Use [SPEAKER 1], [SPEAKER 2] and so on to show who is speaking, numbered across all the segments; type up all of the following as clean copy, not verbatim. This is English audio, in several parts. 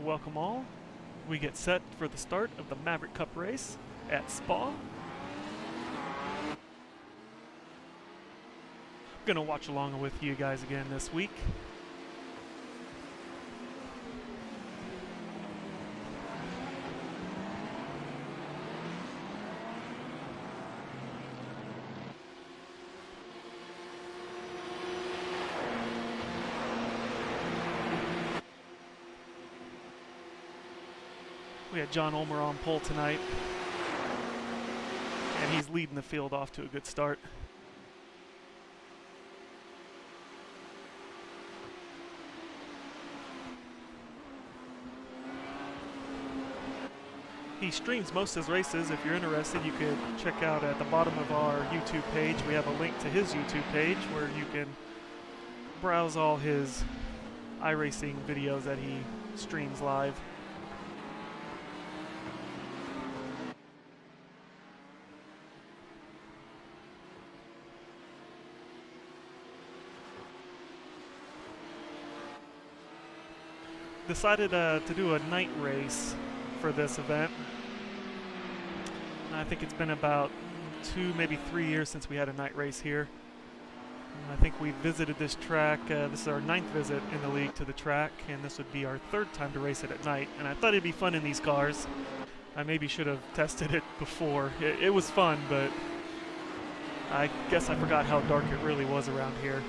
[SPEAKER 1] welcome all. We get set for the start of the Maverick Cup race at Spa. I'm gonna watch along with you guys again this week. We had John Ulmer on pole tonight, and he's leading the field off to a good start. He streams most of his races. If you're interested, you could check out at the bottom of our YouTube page. We have a link to his YouTube page where you can browse all his iRacing videos that he streams live. Decided to do a night race for this event. I think it's been about 2, maybe 3 years since we had a night race here. I think we visited this track, this is our 9th visit in the league to the track, and this would be our 3rd time to race it at night. And I thought it'd be fun in these cars. I maybe should have tested it before. It was fun, but I guess I forgot how dark it really was around here.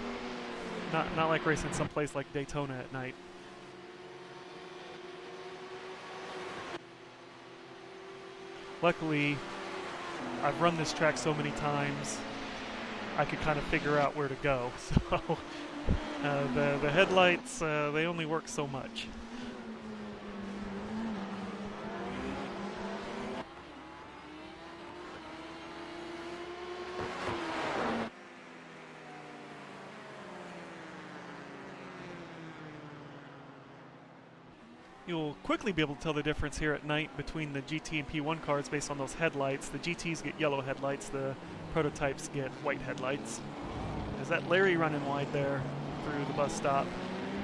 [SPEAKER 1] Not like racing someplace like Daytona at night. Luckily, I've run this track so many times, I could kind of figure out where to go. So the headlights, they only work so much. You'll quickly be able to tell the difference here at night between the GT and P1 cars based on those headlights. The GTs get yellow headlights, the prototypes get white headlights. There's that Larry running wide there through the bus stop,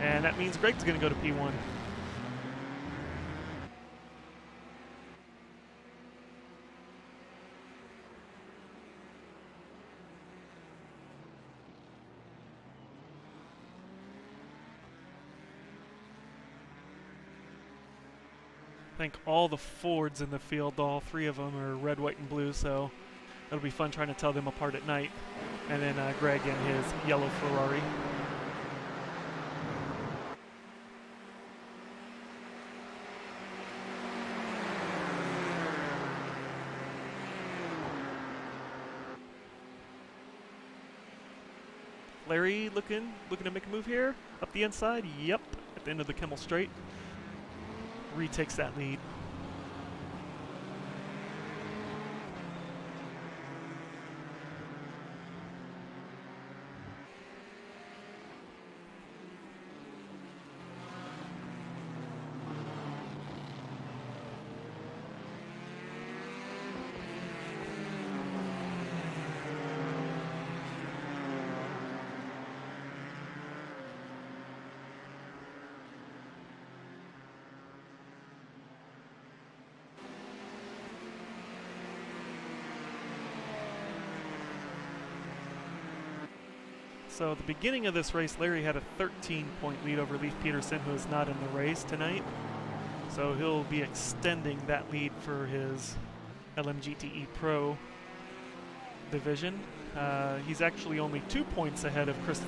[SPEAKER 1] and that means Greg's going to go to P1. I think all the Fords in the field, all 3 of them are red, white, and blue, so it'll be fun trying to tell them apart at night. And then Greg in his yellow Ferrari. Larry looking to make a move here, up the inside, yep, at the end of the Kimmel Straight. Retakes that lead. So at the beginning of this race, Larry had a 13-point lead over Leif Peterson, who is not in the race tonight. So he'll be extending that lead for his LMGTE Pro division. He's actually only 2 points ahead of Chris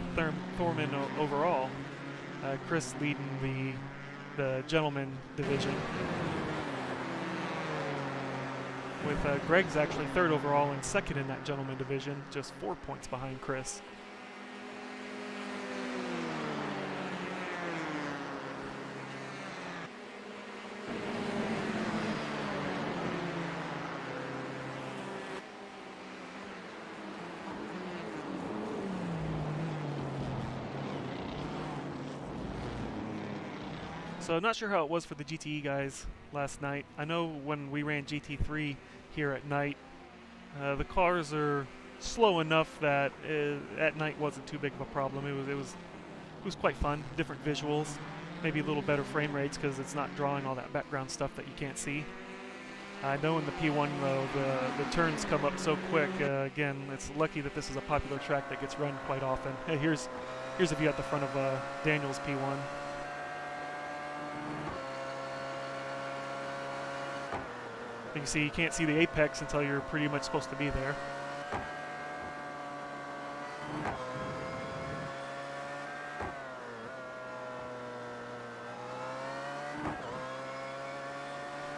[SPEAKER 1] Thorman overall. Chris leading the gentleman division. With Greg's actually 3rd overall and 2nd in that gentleman division, just 4 points behind Chris. So I'm not sure how it was for the GTE guys last night. I know when we ran GT3 here at night, the cars are slow enough that at night wasn't too big of a problem. It was quite fun, different visuals. maybe a little better frame rates because it's not drawing all that background stuff that you can't see. I know in the P1 though, the turns come up so quick. Again, it's lucky that this is a popular track that gets run quite often. Hey, here's a view at the front of Daniel's P1. You can see you can't see the apex until you're pretty much supposed to be there.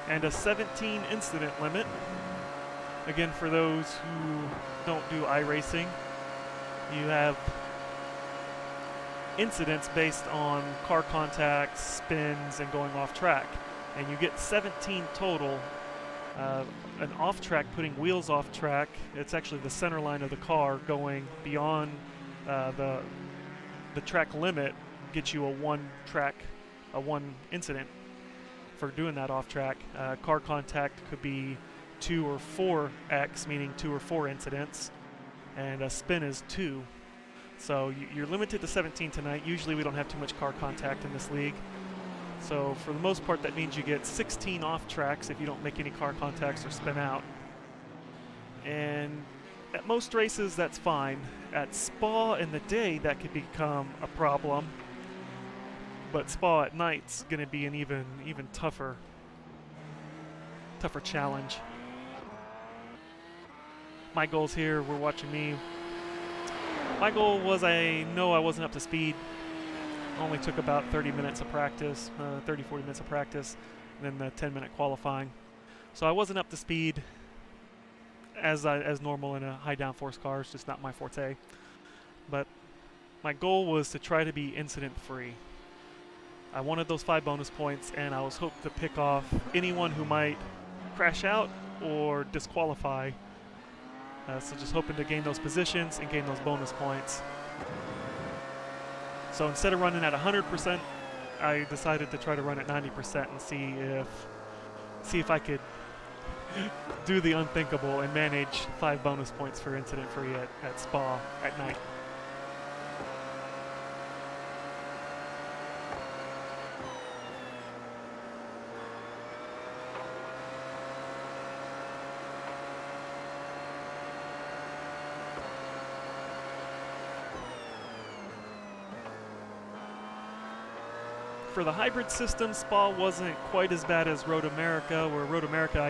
[SPEAKER 1] And a 17 incident limit. Again, for those who don't do iRacing, you have incidents based on car contacts, spins, and going off track. And you get 17 total. An off track, putting wheels off track, it's actually the center line of the car going beyond the track limit, gets you a one incident for doing that off track. Car contact could be 2 or 4x, meaning 2 or 4 incidents, and a spin is 2. So you're limited to 17 tonight. Usually we don't have too much car contact in this league. So for the most part, that means you get 16 off tracks if you don't make any car contacts or spin out. And at most races, that's fine. At Spa in the day, that could become a problem. But Spa at night's going to be an even tougher challenge. My goals here, we're watching me. My goal was, I know I wasn't up to speed. Only took about 30 minutes of practice, 40 minutes of practice, and then the 10-minute qualifying. So I wasn't up to speed as normal in a high downforce car. It's just not my forte. But my goal was to try to be incident-free. I wanted those 5 bonus points, and I was hoping to pick off anyone who might crash out or disqualify. So just hoping to gain those positions and gain those bonus points. So instead of running at 100%, I decided to try to run at 90% and see if I could do the unthinkable and manage 5 bonus points for incident free at Spa at night. For the hybrid system, Spa wasn't quite as bad as Road America, where Road America,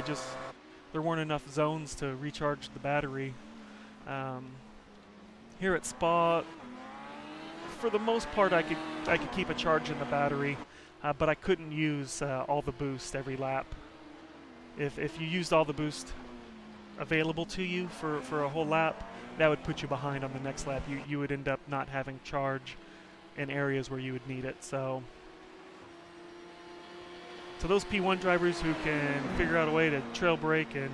[SPEAKER 1] there weren't enough zones to recharge the battery. Here at Spa, for the most part, I could keep a charge in the battery, but I couldn't use all the boost every lap. If you used all the boost available to you for a whole lap, that would put you behind on the next lap. You would end up not having charge in areas where you would need it. So to those P1 drivers who can figure out a way to trail brake and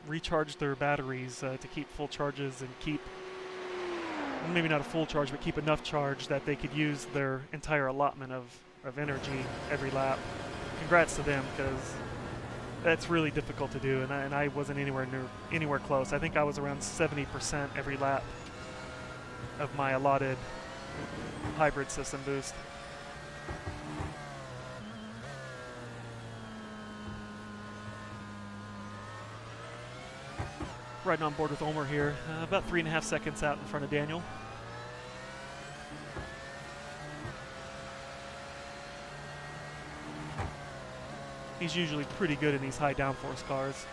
[SPEAKER 1] recharge their batteries to keep full charges and keep, maybe not a full charge, but keep enough charge that they could use their entire allotment of energy every lap, congrats to them, because that's really difficult to do, and I wasn't anywhere close. I think I was around 70% every lap of my allotted hybrid system boost. Riding on board with Omer here, about 3.5 seconds out in front of Daniel. He's usually pretty good in these high downforce cars.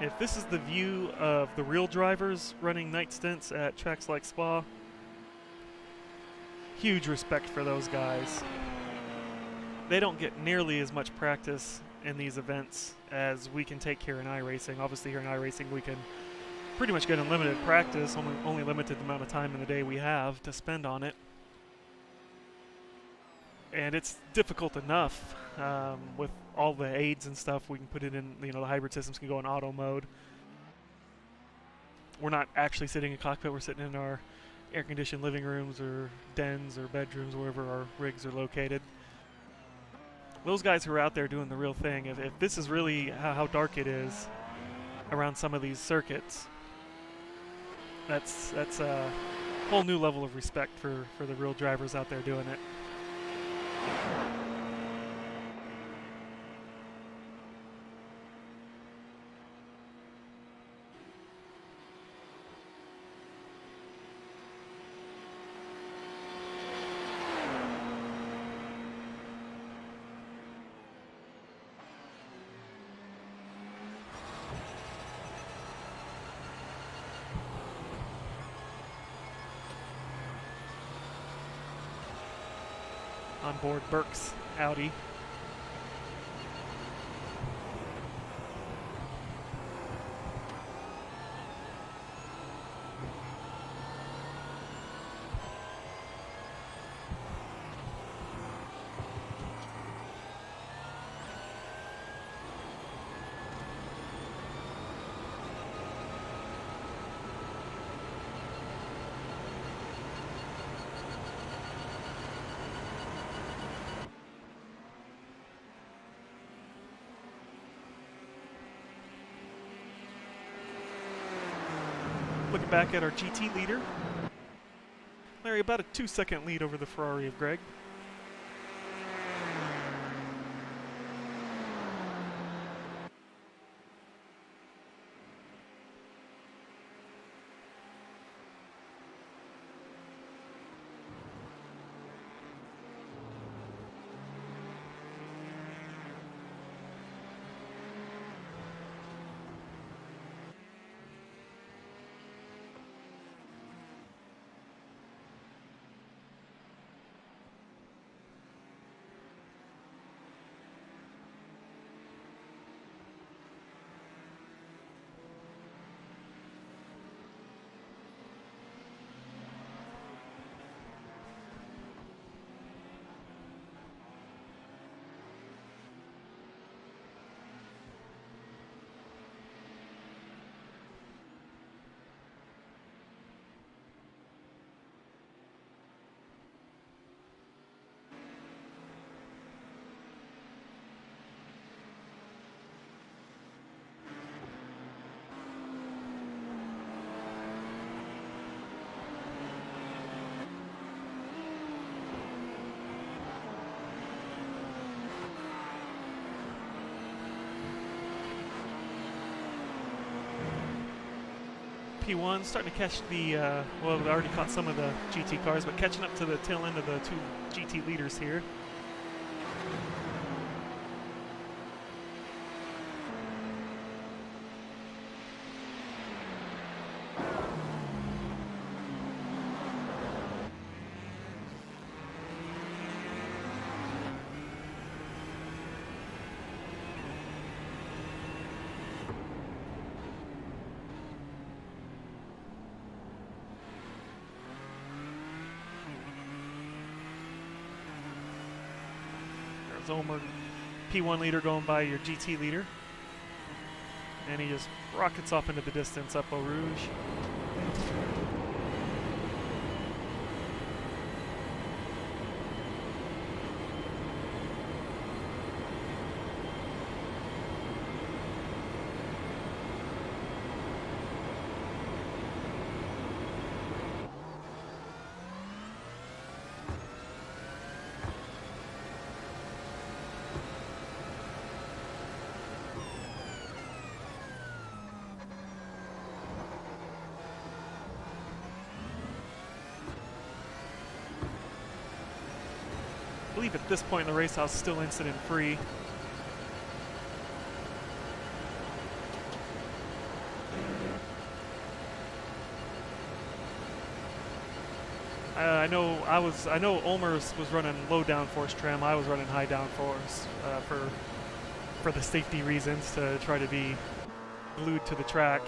[SPEAKER 1] If this is the view of the real drivers running night stints at tracks like Spa, huge respect for those guys. They don't get nearly as much practice in these events as we can take here in iRacing. Obviously here in iRacing we can pretty much get unlimited practice, only limited amount of time in the day we have to spend on it. And it's difficult enough with all the aids and stuff. We can put it in, you know, the hybrid systems can go in auto mode. We're not actually sitting in a cockpit, we're sitting in our air-conditioned living rooms or dens or bedrooms, wherever our rigs are located. Those guys who are out there doing the real thing, if this is really how dark it is around some of these circuits, that's a whole new level of respect for the real drivers out there doing it. On board Burke's Audi. Looking back at our GT leader. Larry, about a 2-second lead over the Ferrari of Greg. P1 starting to catch the, well, they already caught some of the GT cars, but catching up to the tail end of the two GT leaders here. Omer, P1 leader going by your GT leader. And he just rockets off into the distance up Eau Rouge. I believe at this point in the race house still incident free. I know Ulmer was running low downforce trim. I was running high downforce for the safety reasons, to try to be glued to the track.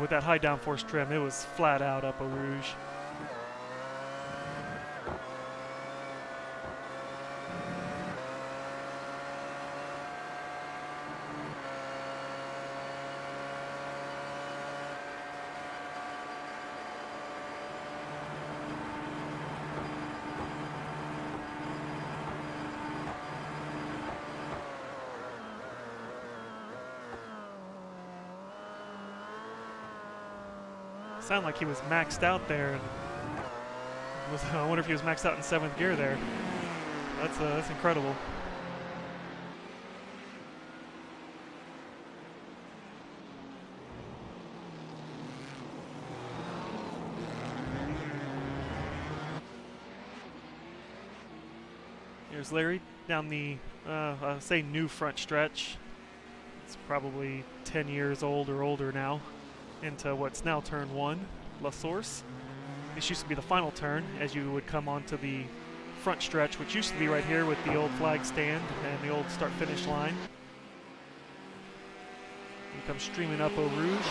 [SPEAKER 1] With that high downforce trim, it was flat out up Eau Rouge. Sounded like he was maxed out there, and I wonder if he was maxed out in 7th gear there. That's incredible. Here's Larry down the say new front stretch. It's probably 10 years old or older now, into what's now turn 1, La Source. This used to be the final turn as you would come onto the front stretch, which used to be right here with the old flag stand and the old start-finish line. You come streaming up Eau Rouge.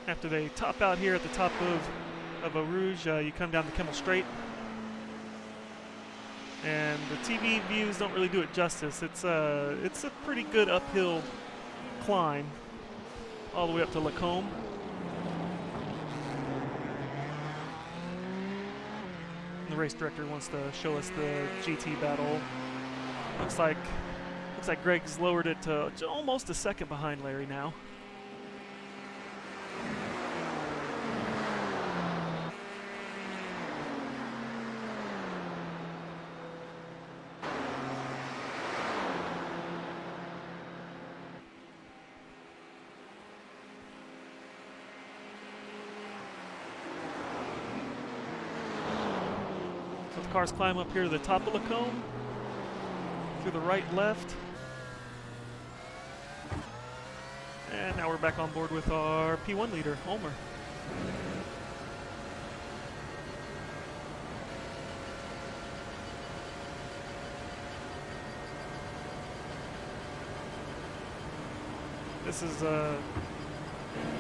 [SPEAKER 1] After they top out here at the top of Eau Rouge, you come down the Kimmel Straight. And the TV views don't really do it justice. It's a pretty good uphill climb all the way up to Lacombe. And the race director wants to show us the GT battle. Looks like Greg's lowered it to almost a second behind Larry now. Cars climb up here to the top of Lacombe, through the right, left. And now we're back on board with our P1 leader, Ulmer. This is, that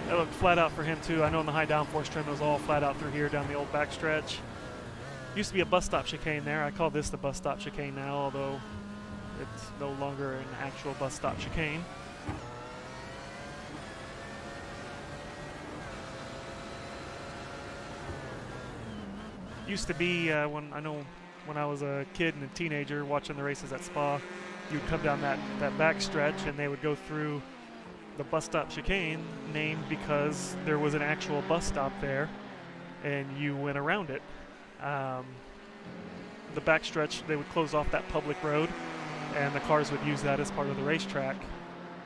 [SPEAKER 1] looked flat out for him too. I know in the high downforce trim it was all flat out through here down the old back stretch. Used to be a bus stop chicane there. I call this the bus stop chicane now, although it's no longer an actual bus stop chicane. Used to be when I was a kid and a teenager watching the races at Spa, you'd come down that back stretch and they would go through the bus stop chicane named because there was an actual bus stop there, and you went around it. The backstretch, they would close off that public road, and the cars would use that as part of the racetrack.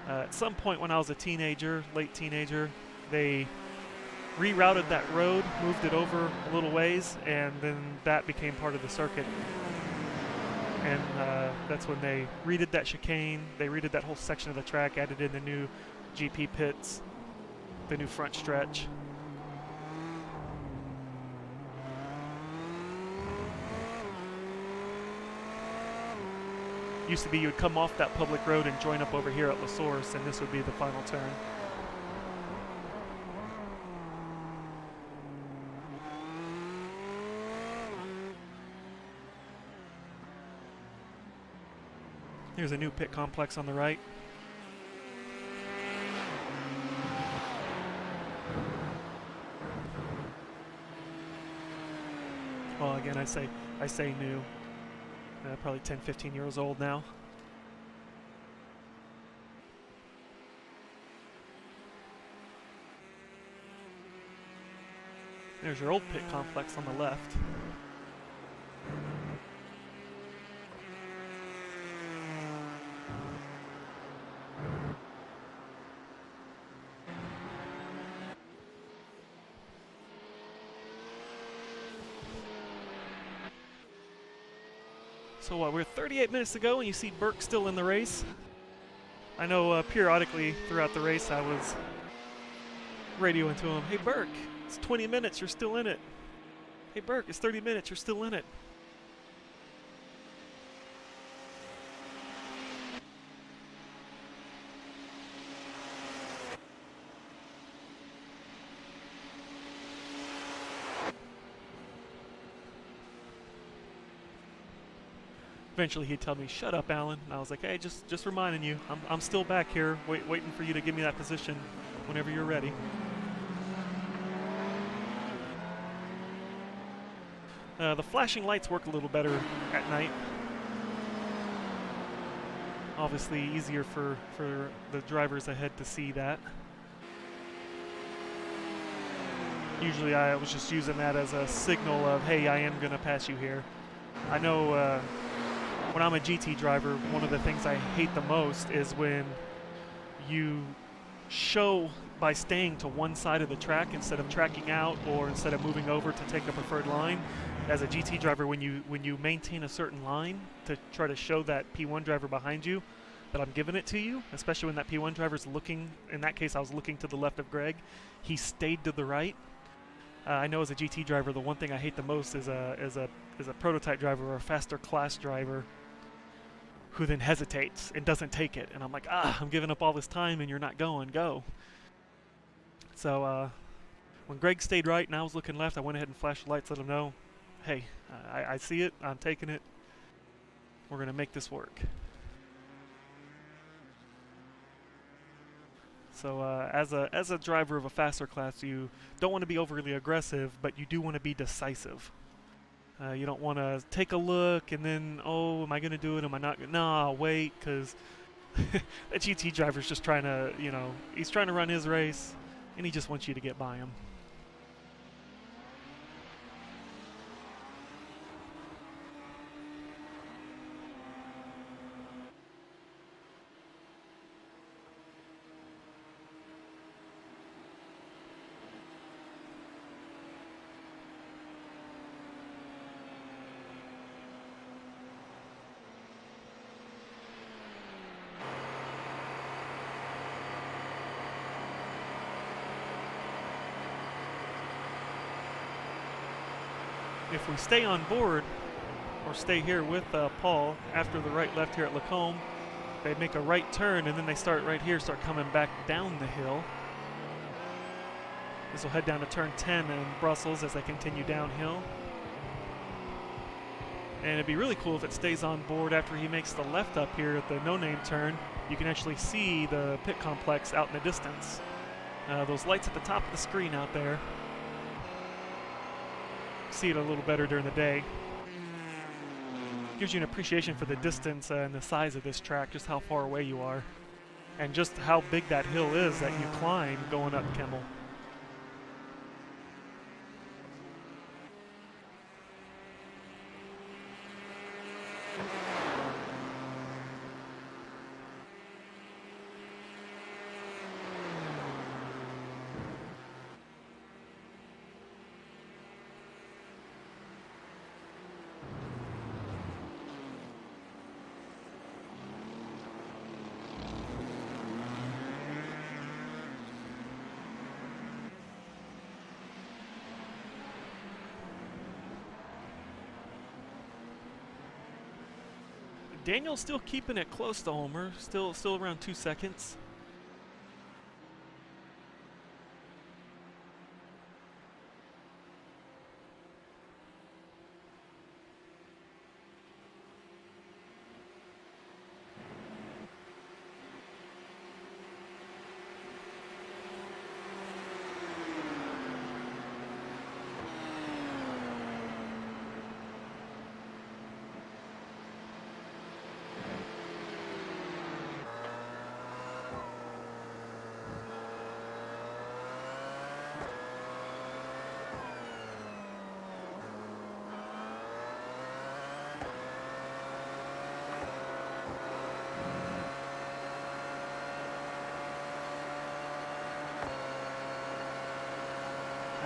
[SPEAKER 1] At some point when I was a teenager, late teenager, they rerouted that road, moved it over a little ways, and then that became part of the circuit. And that's when they redid that chicane, they redid that whole section of the track, added in the new GP pits, the new front stretch. Used to be you would come off that public road and join up over here at La Source, and this would be the final turn. Here's a new pit complex on the right. Well, again, I say new. Probably 10, 15 years old now. There's your old pit complex on the left. So what, we're 38 minutes to go and you see Burke still in the race. I know periodically throughout the race I was radioing to him, hey Burke, it's 20 minutes, you're still in it. Hey Burke, it's 30 minutes, you're still in it. Eventually he'd tell me, shut up, Alan. And I was like, hey, just reminding you, I'm still back here waiting for you to give me that position whenever you're ready. The flashing lights work a little better at night. Obviously easier for the drivers ahead to see that. Usually I was just using that as a signal of, hey, I am going to pass you here. I know when I'm a GT driver, one of the things I hate the most is when you show by staying to one side of the track instead of tracking out or instead of moving over to take a preferred line. As a GT driver, when you maintain a certain line to try to show that P1 driver behind you that I'm giving it to you, especially when that P1 driver's looking, in that case I was looking to the left of Greg, he stayed to the right. I know as a GT driver, the one thing I hate the most is a prototype driver or a faster class driver who then hesitates and doesn't take it. And I'm like, I'm giving up all this time and you're not going, go. So when Greg stayed right and I was looking left, I went ahead and flashed the lights, let him know, hey, I see it, I'm taking it, we're gonna make this work. So as a driver of a faster class, you don't want to be overly aggressive, but you do want to be decisive. You don't want to take a look and then, oh, am I going to do it? Am I not? No, I'll wait, because that GT driver's just trying to, he's trying to run his race, and he just wants you to get by him. If we stay on board or stay here with Paul after the right left here at Lacombe, they make a right turn and then they start right here, start coming back down the hill. This will head down to turn 10 in Brussels as they continue downhill. And it'd be really cool if it stays on board after he makes the left up here at the no-name turn. You can actually see the pit complex out in the distance. Those lights at the top of the screen out there. See it a little better during the day. Gives you an appreciation for the distance and the size of this track, just how far away you are. and just how big that hill is that you climb going up Kemmel. Daniel's still keeping it close to Homer, still around 2 seconds.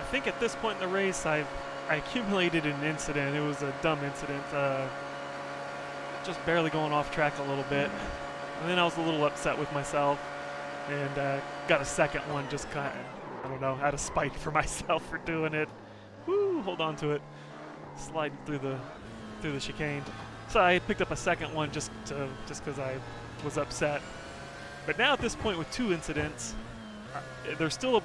[SPEAKER 1] I think at this point in the race, I accumulated an incident. It was a dumb incident. Just barely going off track a little bit. And then I was a little upset with myself and got a second one just kind of, I don't know, out of spite for myself for doing it. Woo, hold on to it. Sliding through the chicane. So I picked up a second one just because I was upset. But now at this point with 2 incidents, there's still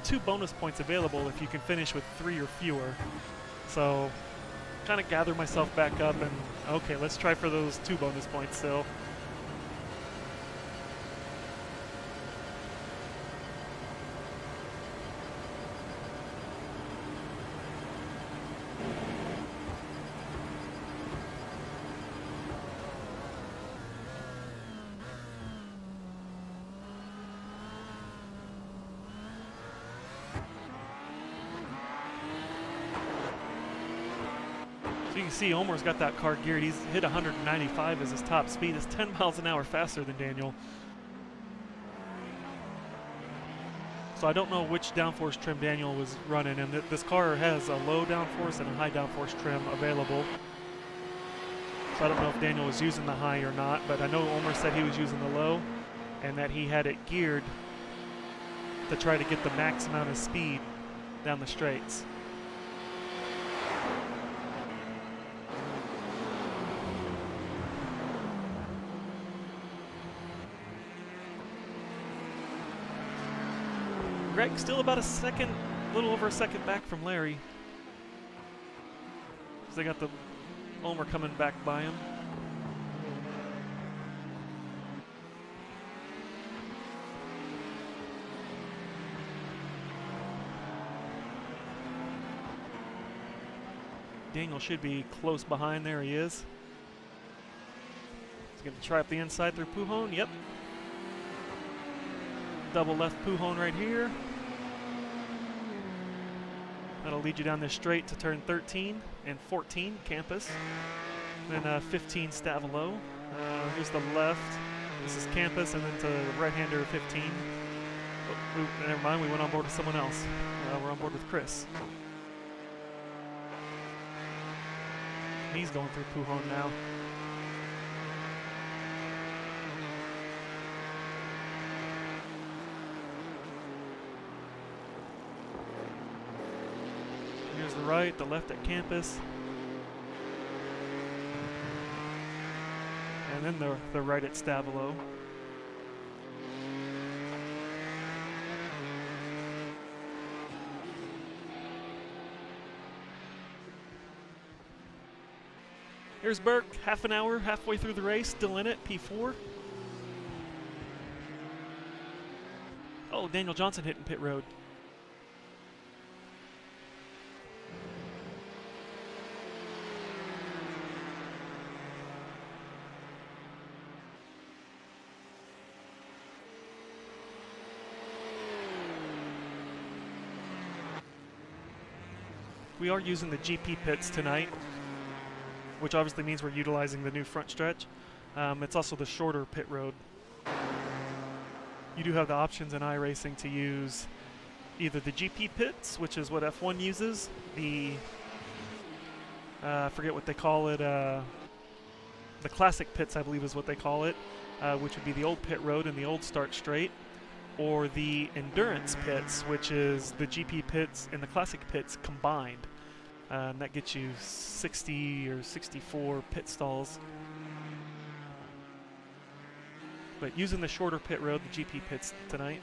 [SPEAKER 1] 2 bonus points available if you can finish with 3 or fewer. So kind of gather myself back up and okay, let's try for those 2 bonus points still. So you can see Omar's got that car geared. He's hit 195 as his top speed. It's 10 miles an hour faster than Daniel. So I don't know which downforce trim Daniel was running, and this car has a low downforce and a high downforce trim available. So I don't know if Daniel was using the high or not, but I know Omar said he was using the low and that he had it geared to try to get the max amount of speed down the straights. Greg still about a second, a little over a second back from Larry. So they got the Omer coming back by him. Daniel should be close behind. There he is. He's going to try up the inside through Pujon. Yep. Double left Pujon right here. That'll lead you down this straight to turn 13 and 14 Campus. Then 15 Stavelo. Here's the left. This is Campus, and then to the right-hander 15. Oh, never mind, we went on board with someone else. We're on board with Chris. He's going through Pujon now. Here's the right, the left at Campus. And then the right at Stavelo. Here's Burke, half an hour, halfway through the race, still in it, P4. Oh, Daniel Johnson hitting pit road. We are using the GP pits tonight, which obviously means we're utilizing the new front stretch. It's also the shorter pit road. You do have the options in iRacing to use either the GP pits, which is what F1 uses, the I forget what they call it, the classic pits I believe is what they call it, which would be the old pit road and the old start straight, or the endurance pits, which is the GP pits and the classic pits combined. That gets you 60 or 64 pit stalls. But using the shorter pit road, the GP pits tonight.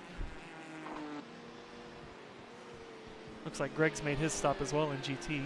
[SPEAKER 1] Looks like Greg's made his stop as well in GT.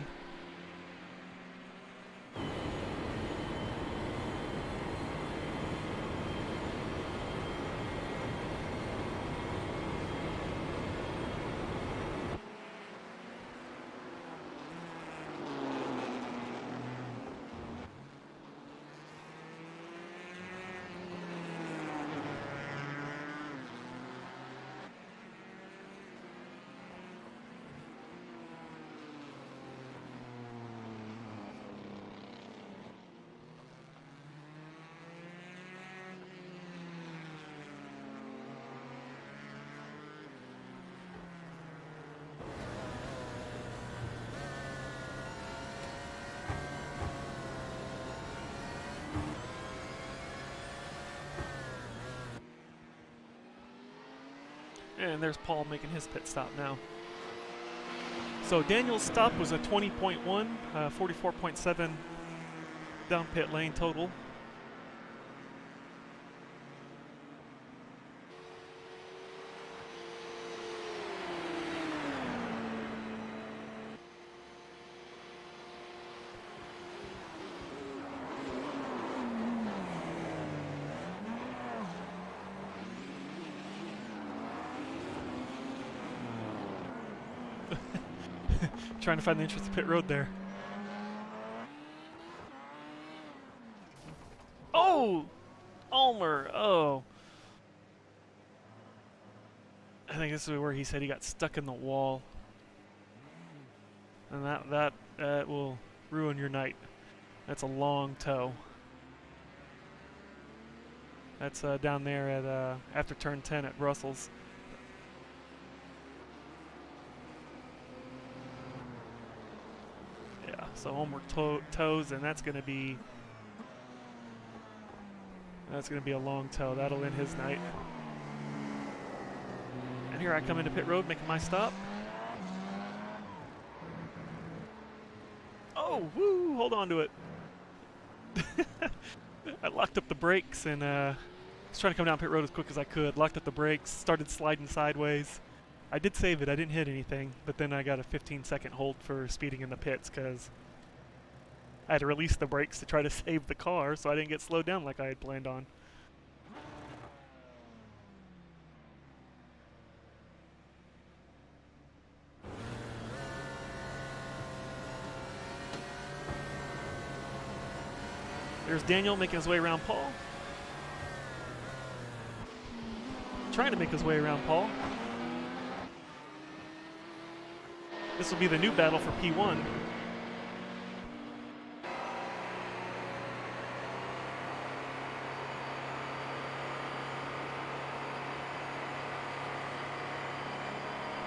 [SPEAKER 1] And there's Paul making his pit stop now. So Daniel's stop was a 20.1, 44.7 down pit lane total. Trying to find the entrance to pit road there. Oh! Ulmer! Oh. I think this is where he said he got stuck in the wall. And that will ruin your night. That's a long tow. That's down there at after turn 10 at Brussels. So homeward tows, and that's going to be a long tow. That'll end his night. And here I come into pit road, making my stop. Oh, woo! Hold on to it. I locked up the brakes and was trying to come down pit road as quick as I could. Locked up the brakes, started sliding sideways. I did save it. I didn't hit anything, but then I got a 15-second hold for speeding in the pits because I had to release the brakes to try to save the car so I didn't get slowed down like I had planned on. There's Daniel making his way around Paul. Trying to make his way around Paul. This will be the new battle for P1.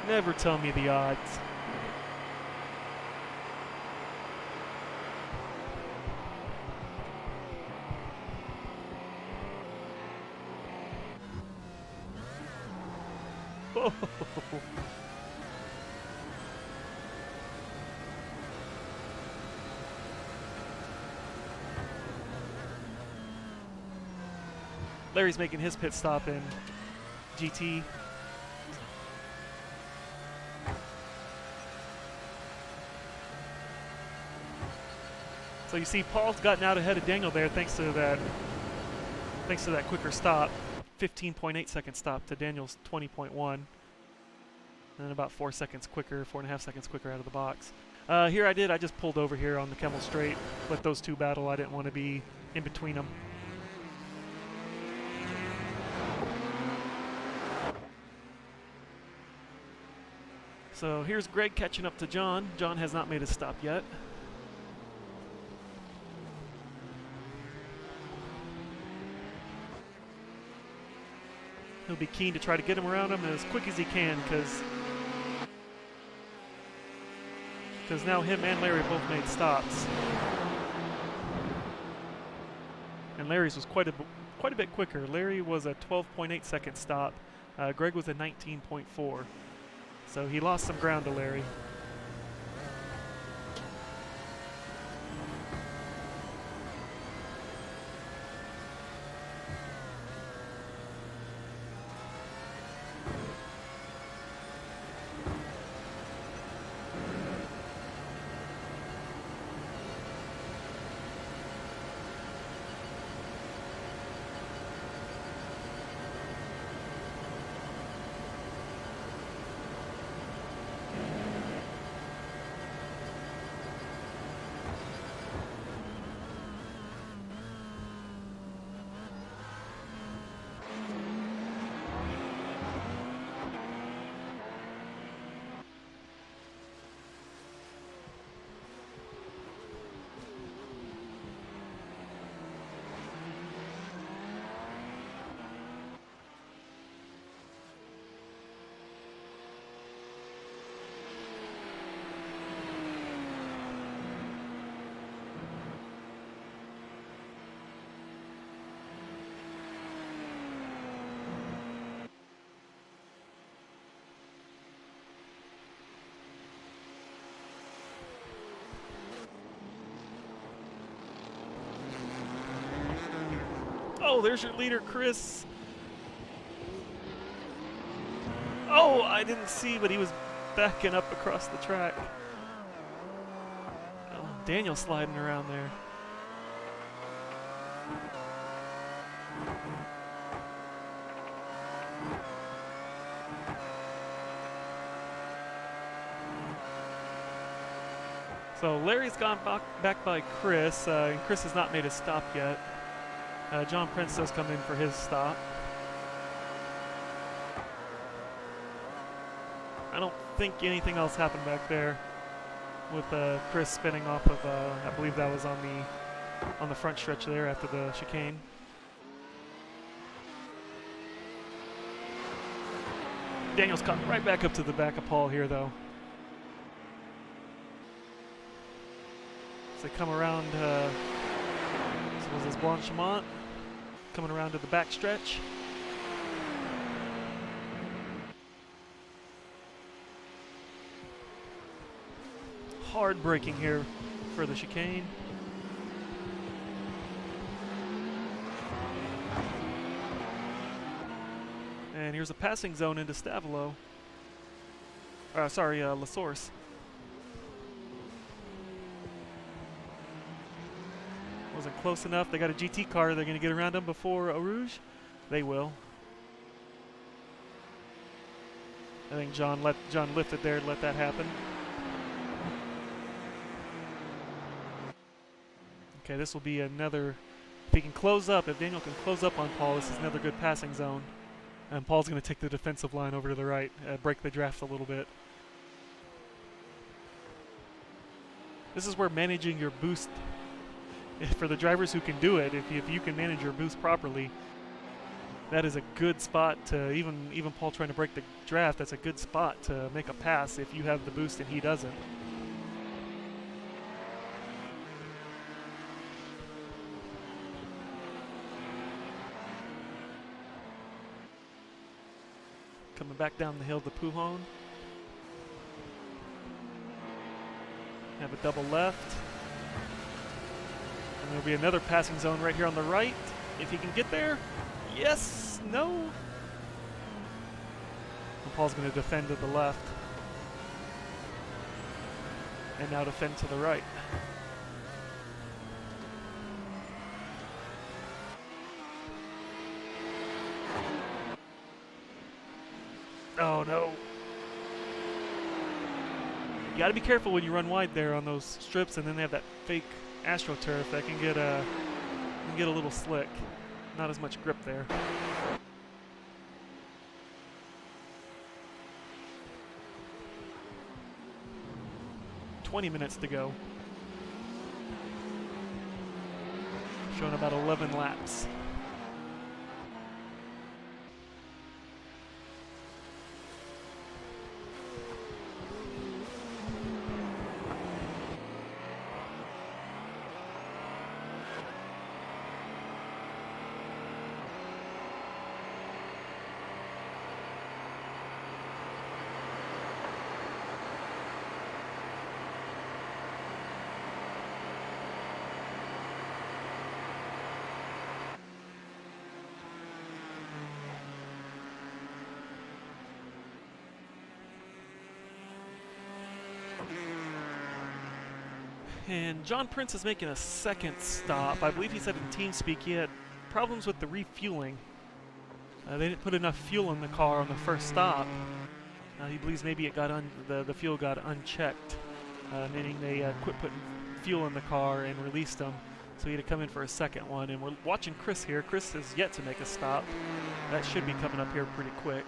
[SPEAKER 1] Never tell me the odds. Oh. Larry's making his pit stop in GT. So you see Paul's gotten out ahead of Daniel there thanks to that quicker stop. 15.8 second stop to Daniel's 20.1. And about 4 seconds quicker, 4.5 seconds quicker out of the box. Here I just pulled over here on the Kemmel Straight. Let those two battle. I didn't want to be in between them. So here's Greg catching up to John. John has not made a stop yet. He'll be keen to try to get him around him as quick as he can, because now him and Larry both made stops. And Larry's was quite a bit quicker. Larry was a 12.8 second stop. Greg was a 19.4. So he lost some ground to Larry. Oh, there's your leader, Chris. Oh, I didn't see, but he was backing up across the track. Oh, Daniel sliding around there. So Larry's gone back by Chris, and Chris has not made a stop yet. John Prince does come in for his stop. I don't think anything else happened back there with Chris spinning off of, I believe that was on the front stretch there after the chicane. Daniel's caught right back up to the back of Paul here, though. As they come around, this was his Blanchimont, coming around to the back stretch. Hard braking here for the chicane. And here's a passing zone into Stavelo. La Source. Wasn't close enough. They got a GT car. They're going to get around them before Eau Rouge. They will. I think John lifted there to let that happen. Okay, this will be another. If he can close up, if Daniel can close up on Paul, this is another good passing zone. And Paul's going to take the defensive line over to the right, break the draft a little bit. This is where managing your boost, for the drivers who can do it, if you can manage your boost properly, that is a good spot to, even Paul trying to break the draft, that's a good spot to make a pass if you have the boost and he doesn't. Coming back down the hill to Pouhon. Have a double left. And there'll be another passing zone right here on the right. If he can get there. Yes, no. And Paul's going to defend to the left. And now defend to the right. Oh no. You got to be careful when you run wide there on those strips, and then they have that fake AstroTurf that can get a little slick. Not as much grip there. 20 minutes to go. Showing about 11 laps. And John Prince is making a second stop. I believe he said in TeamSpeak he had problems with the refueling. They didn't put enough fuel in the car on the first stop. He believes maybe it got the fuel got unchecked, meaning they quit putting fuel in the car and released them. So he had to come in for a second one. And we're watching Chris here. Chris has yet to make a stop. That should be coming up here pretty quick.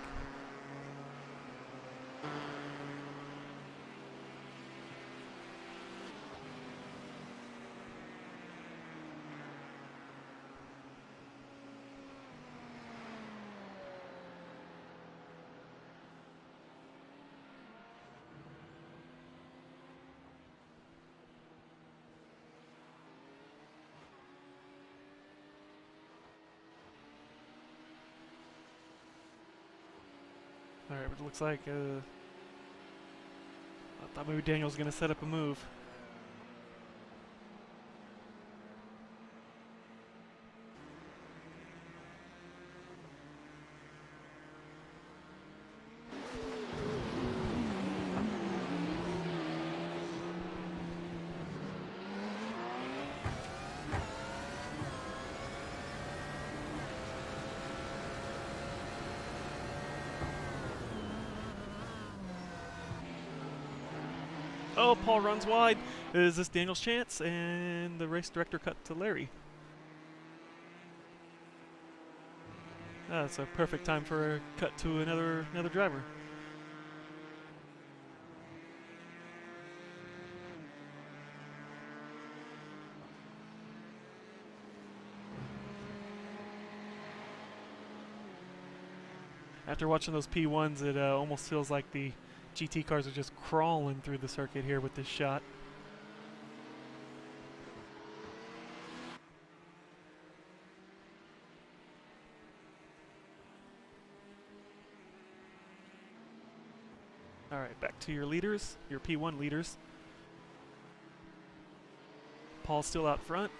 [SPEAKER 1] Alright, but it looks like I thought maybe Daniel was going to set up a move. Oh, Paul runs wide. Is this Daniel's chance? And the race director cut to Larry. That's a perfect time for a cut to another driver. After watching those P1s, it almost feels like the GT cars are just crawling through the circuit here with this shot. All right, back to your leaders, your P1 leaders. Paul's still out front.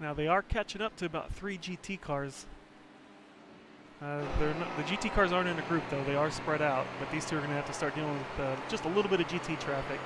[SPEAKER 1] Now they are catching up to about 3 GT cars. The GT cars aren't in a group though, they are spread out, but these two are going to have to start dealing with just a little bit of GT traffic.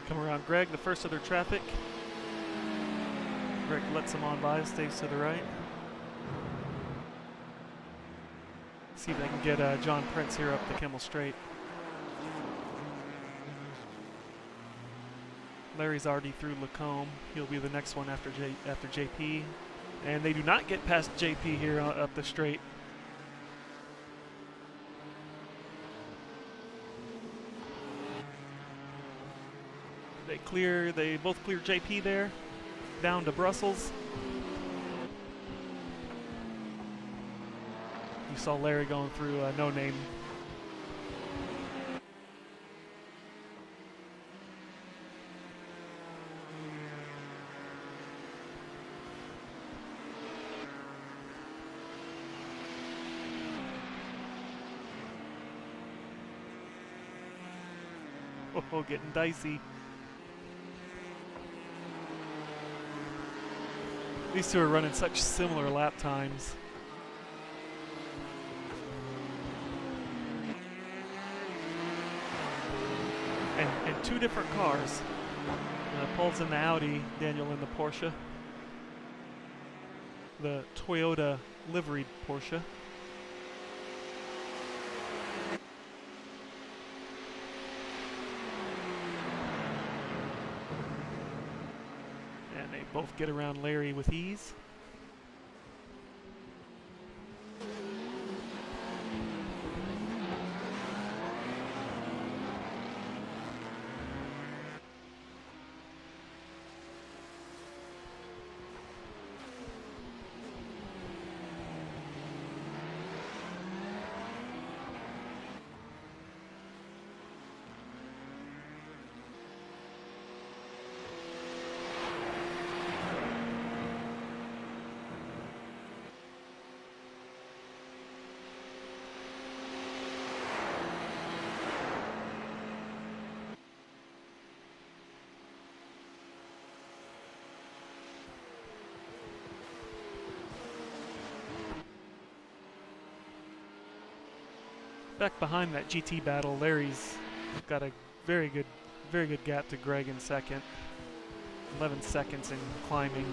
[SPEAKER 1] Come around Greg, the first of their traffic. Greg lets them on by, stays to the right. See if they can get John Prince here up the Kimmel Straight. Larry's already through Lacombe. He'll be the next one after JP. And they do not get past JP here up the straight. They both clear JP there, down to Brussels. You saw Larry going through No Name. Oh, getting dicey. These two are running such similar lap times. And two different cars. Paul's in the Audi, Daniel in the Porsche. The Toyota liveried Porsche. And they both get around Larry with ease. Back behind that GT battle, Larry's got a very good gap to Greg in second. 11 seconds in climbing.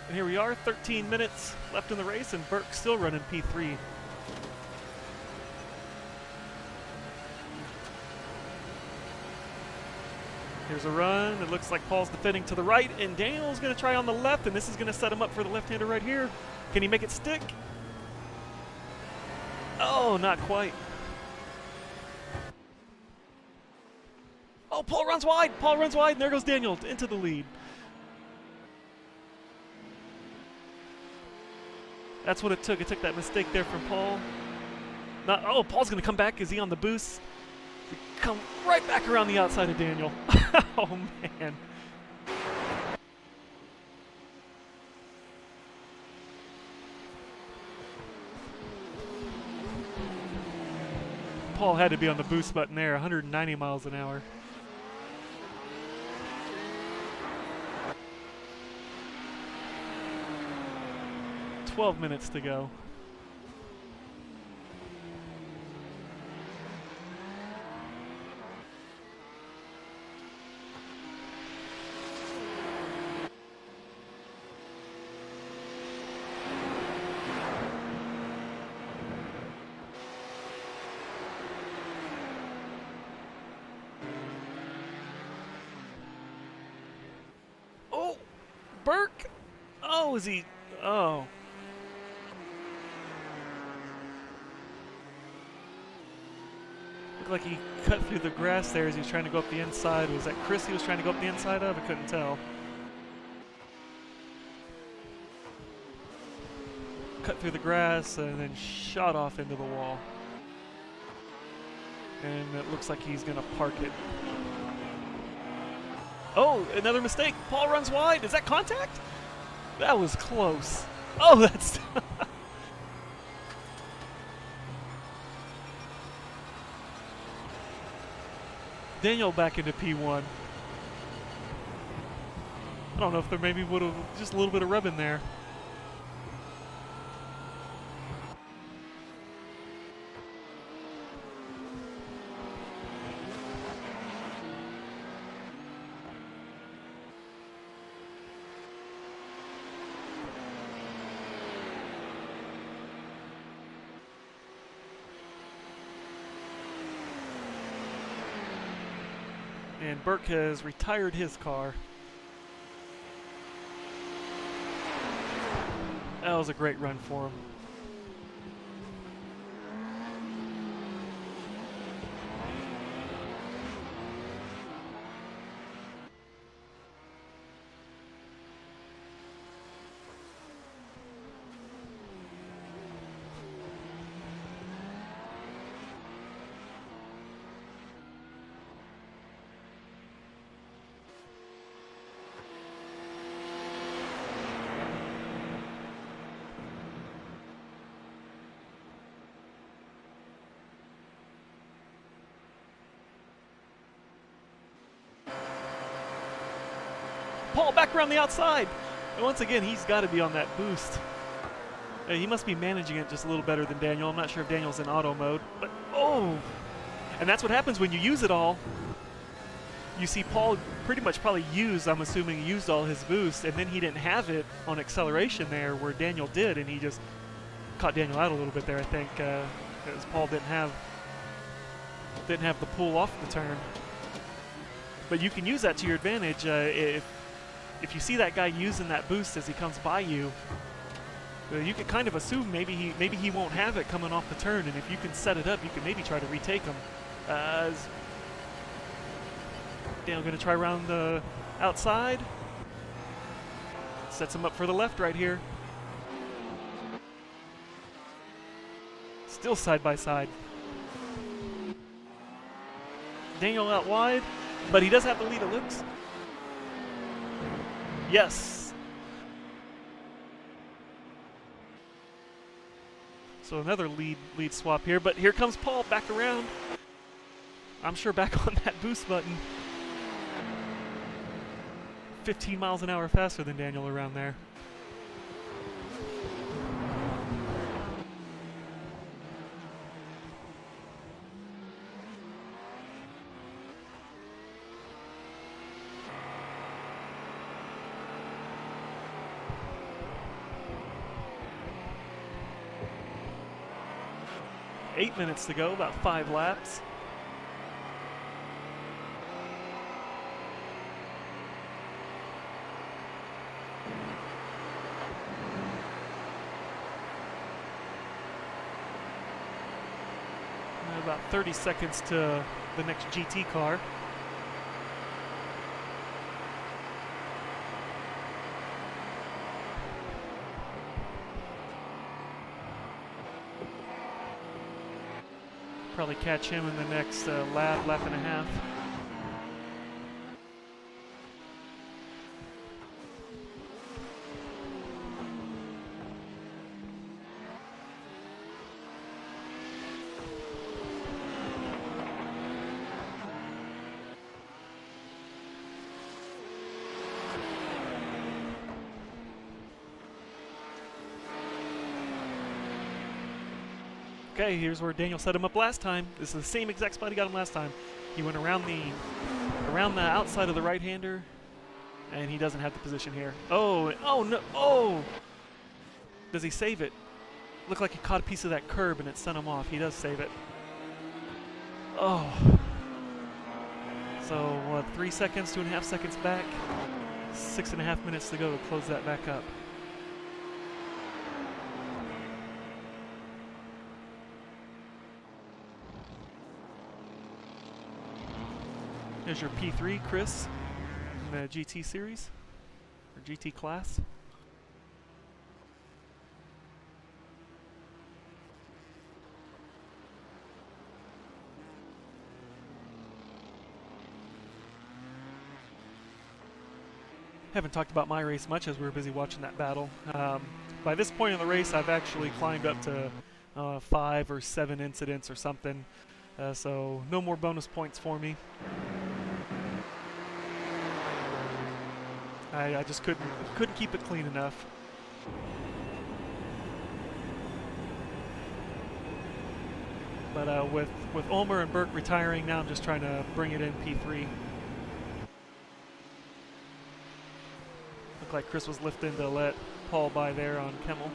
[SPEAKER 1] And here we are, 13 minutes left in the race, and Burke still running P3. Here's a run. It looks like Paul's defending to the right, and Daniel's going to try on the left, and this is going to set him up for the left-hander right here. Can he make it stick? Oh, not quite. Oh, Paul runs wide. Paul runs wide, and there goes Daniel into the lead. That's what it took. It took that mistake there from Paul. Oh, Paul's going to come back. Is he on the boost? Come right back around the outside of Daniel. Oh, man. Paul had to be on the boost button there, 190 miles an hour. "12 minutes to go. Burke? Oh, is he? Oh. Looked like he cut through the grass there as he was trying to go up the inside. Was that Chris he was trying to go up the inside of? I couldn't tell. Cut through the grass and then shot off into the wall. And it looks like he's going to park it. Oh, another mistake. Paul runs wide. Is that contact? That was close. Oh, that's... Daniel back into P1. I don't know if there maybe would have just a little bit of rub in there. And Burke has retired his car. That was a great run for him. back around the outside. And once again, he's got to be on that boost. He must be managing it just a little better than Daniel. I'm not sure if Daniel's in auto mode, but oh! And that's what happens when you use it all. You see Paul pretty much probably I'm assuming, used all his boost, and then he didn't have it on acceleration there where Daniel did, and he just caught Daniel out a little bit there, I think, because Paul didn't have the pull off the turn. But you can use that to your advantage. If you see that guy using that boost as he comes by you, you can kind of assume maybe he won't have it coming off the turn, and if you can set it up, you can maybe try to retake him. Daniel going to try around the outside. Sets him up for the left right here. Still side by side. Daniel out wide, but he does have the lead, it looks. Yes. So another lead swap here, but here comes Paul back around. I'm sure back on that boost button. 15 miles an hour faster than Daniel around there. Eight minutes to go, about 5 laps. About 30 seconds to the next GT car. Probably catch him in the next lap and a half. Okay, here's where Daniel set him up last time. This is the same exact spot he got him last time. He went around the outside of the right-hander, and he doesn't have the position here. Oh no! Oh! Does he save it? Looked like he caught a piece of that curb and it sent him off. He does save it. Oh. So what? 3 seconds, 2.5 seconds back. 6.5 minutes to go to close that back up. There's your P3, Chris, in the GT series, or GT class. Haven't talked about my race much as we were busy watching that battle. By this point in the race, I've actually climbed up to 5 or 7 incidents or something, so no more bonus points for me. I just couldn't keep it clean enough. But with Ulmer and Burke retiring now, I'm just trying to bring it in P3. Looked like Chris was lifting to let Paul by there on Kemmel.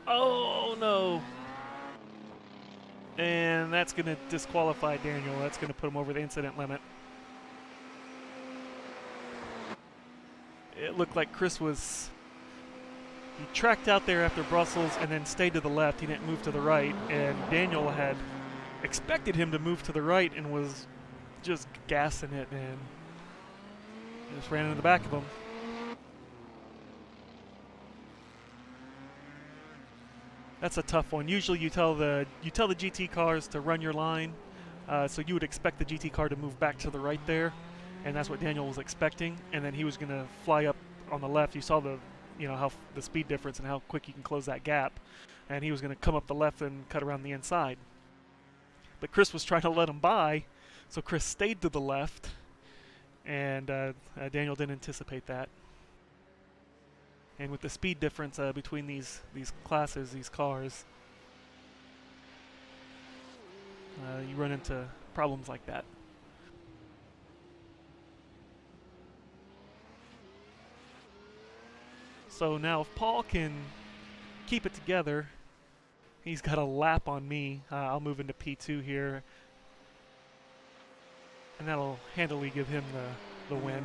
[SPEAKER 1] Oh no! And that's going to disqualify Daniel. That's going to put him over the incident limit. It looked like Chris was... He tracked out there after Brussels and then stayed to the left. He didn't move to the right. And Daniel had expected him to move to the right and was just gassing it and just ran into the back of him. That's a tough one. Usually you tell the GT cars to run your line So you would expect the GT car to move back to the right there, and that's what Daniel was expecting. And then he was going to fly up on the left. You saw the, how the speed difference and how quick you can close that gap. And he was going to come up the left and cut around the inside. But Chris was trying to let him by, so Chris stayed to the left, and Daniel didn't anticipate that. And with the speed difference between these classes, these cars, you run into problems like that. So now if Paul can keep it together, he's got a lap on me. I'll move into P2 here, and that'll handily give him the win.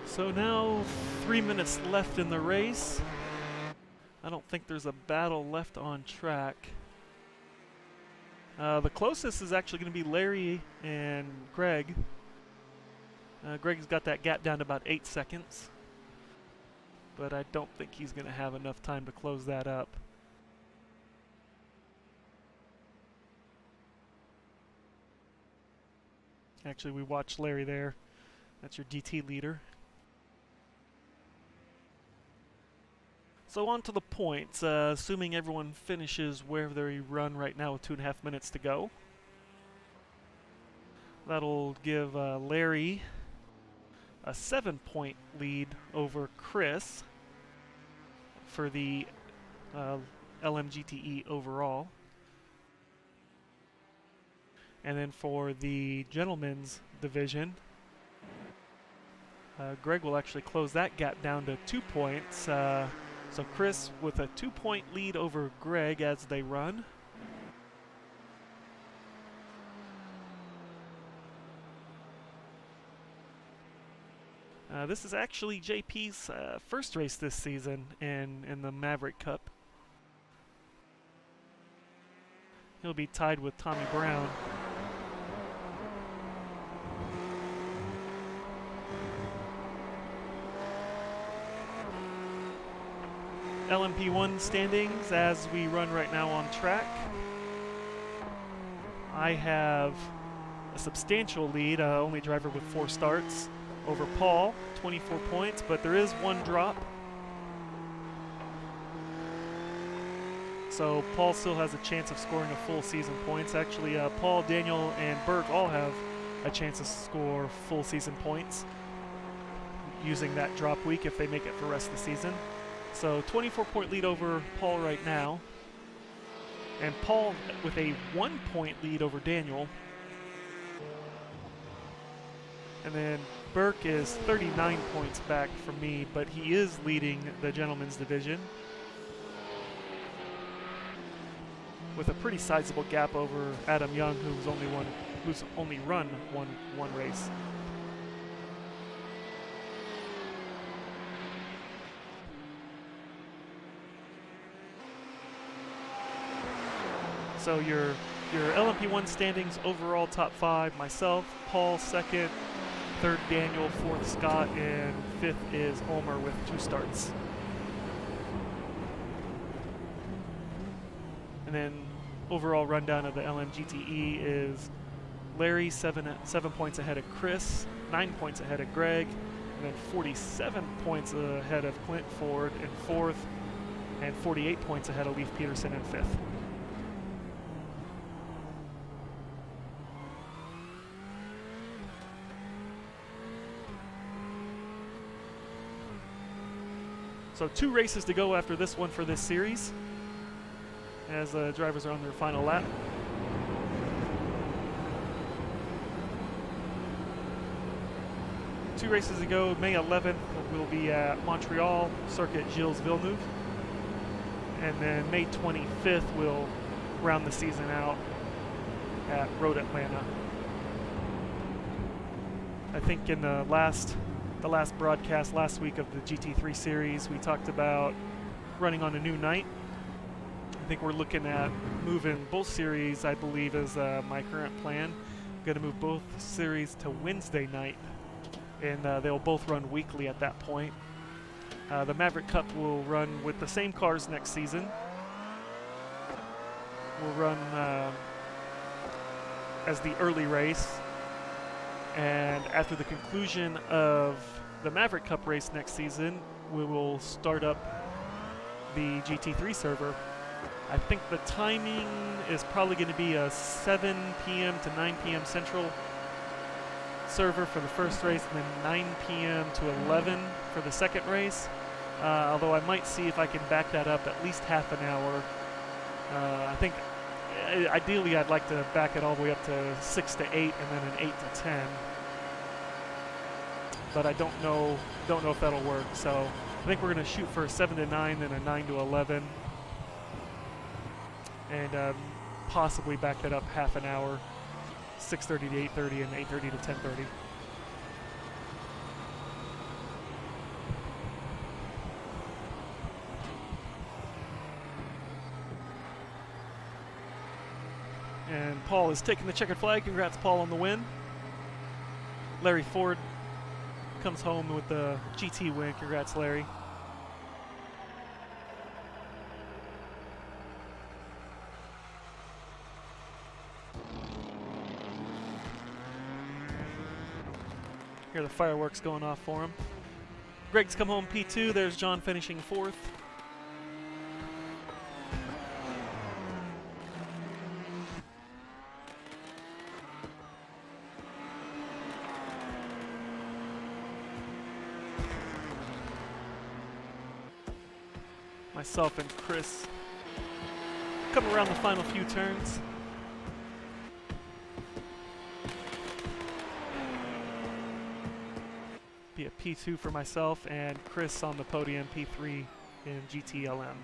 [SPEAKER 1] So now 3 minutes left in the race. I don't think there's a battle left on track. The closest is actually going to be Larry and Greg. Greg's got that gap down to about 8 seconds. But I don't think he's going to have enough time to close that up. Actually, we watched Larry there. That's your GT leader. So on to the points, assuming everyone finishes where they run right now with 2.5 minutes to go. That'll give Larry a 7-point lead over Chris for the LMGTE overall. And then for the gentlemen's division, Greg will actually close that gap down to 2 points. So Chris with a 2-point lead over Greg as they run. This is actually JP's first race this season in the Maverick Cup. He'll be tied with Tommy Brown. LMP1 standings as we run right now on track. I have a substantial lead, only driver with 4 starts, over Paul, 24 points, but there is 1 drop. So Paul still has a chance of scoring a full season points. Actually, Paul, Daniel, and Berg all have a chance to score full season points using that drop week if they make it for the rest of the season. So 24-point lead over Paul right now. And Paul with a 1-point lead over Daniel. And then Burke is 39 points back from me, but he is leading the gentlemen's division with a pretty sizable gap over Adam Young, who's only run one race. So your LMP1 standings overall top 5, myself, Paul 2nd, 3rd Daniel, 4th Scott, and 5th is Omer with 2 starts. And then overall rundown of the LMGTE is Larry 7 points ahead of Chris, 9 points ahead of Greg, and then 47 points ahead of Clint Ford in 4th, and 48 points ahead of Leif Peterson in 5th. So 2 races to go after this one for this series, as drivers are on their final lap. Two races to go. May 11th will be at Montreal, circuit Gilles Villeneuve. and then May 25th we'll round the season out at Road Atlanta. I think in the last broadcast last week of the GT3 series, we talked about running on a new night. I think we're looking at moving both series, I believe, is my current plan. I'm going to move both series to Wednesday night, and they'll both run weekly at that point. The Maverick Cup will run with the same cars next season. We'll run as the early race, and after the conclusion of the Maverick Cup race next season, we will start up the GT3 server. I think the timing is probably going to be a 7 p.m. to 9 p.m. Central server for the first race, and then 9 p.m. to 11 for the second race. Although I might see if I can back that up at least half an hour. I think ideally I'd like to back it all the way up to 6 to 8 and then an 8 to 10. But I don't know if that'll work. So I think we're going to shoot for a 7 to 9 and a 9 to 11. And possibly back that up half an hour, 6:30 to 8:30 and 8:30 to 10:30. And Paul is taking the checkered flag. Congrats, Paul, on the win. Larry Ford comes home with the GT win. Congrats, Larry. Hear the fireworks going off for him. Greg's come home P2. There's John finishing 4th. Myself and Chris come around the final few turns. Be a P2 for myself, and Chris on the podium, P3 in GTLM.